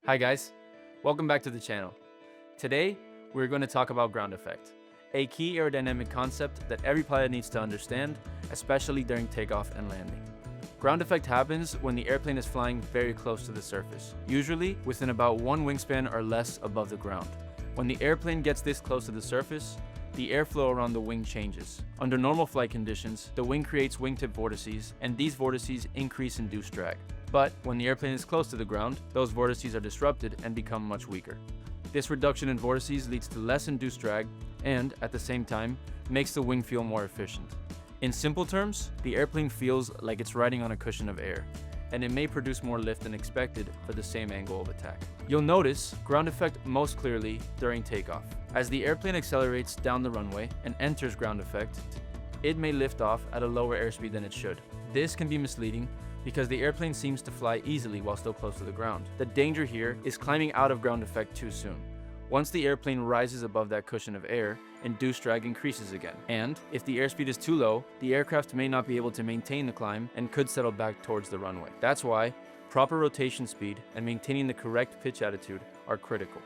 Hi guys, welcome back to the channel. Today, we're going to talk about ground effect, a key aerodynamic concept that every pilot needs to understand, especially during takeoff and landing. Ground effect happens when the airplane is flying very close to the surface, usually within about one wingspan or less above the ground. When the airplane gets this close to the surface, the airflow around the wing changes. Under normal flight conditions, the wing creates wingtip vortices, and these vortices increase induced drag. But when the airplane is close to the ground, those vortices are disrupted and become much weaker. This reduction in vortices leads to less induced drag and, at the same time, makes the wing feel more efficient. In simple terms, the airplane feels like it's riding on a cushion of air, and it may produce more lift than expected for the same angle of attack. You'll notice ground effect most clearly during takeoff. As the airplane accelerates down the runway and enters ground effect, it may lift off at a lower airspeed than it should. This can be misleading because the airplane seems to fly easily while still close to the ground. The danger here is climbing out of ground effect too soon. Once the airplane rises above that cushion of air, induced drag increases again. And if the airspeed is too low, the aircraft may not be able to maintain the climb and could settle back towards the runway. That's why proper rotation speed and maintaining the correct pitch attitude are critical.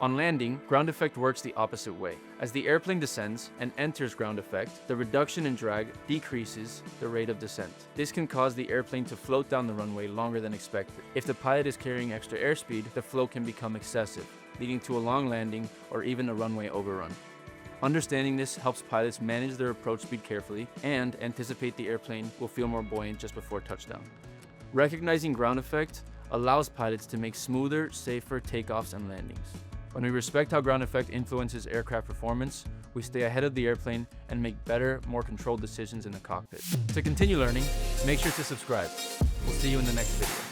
On landing, ground effect works the opposite way. As the airplane descends and enters ground effect, the reduction in drag decreases the rate of descent. This can cause the airplane to float down the runway longer than expected. If the pilot is carrying extra airspeed, the flow can become excessive, leading to a long landing or even a runway overrun. Understanding this helps pilots manage their approach speed carefully and anticipate the airplane will feel more buoyant just before touchdown. Recognizing ground effect allows pilots to make smoother, safer takeoffs and landings. When we respect how ground effect influences aircraft performance, we stay ahead of the airplane and make better, more controlled decisions in the cockpit. To continue learning, make sure to subscribe. We'll see you in the next video.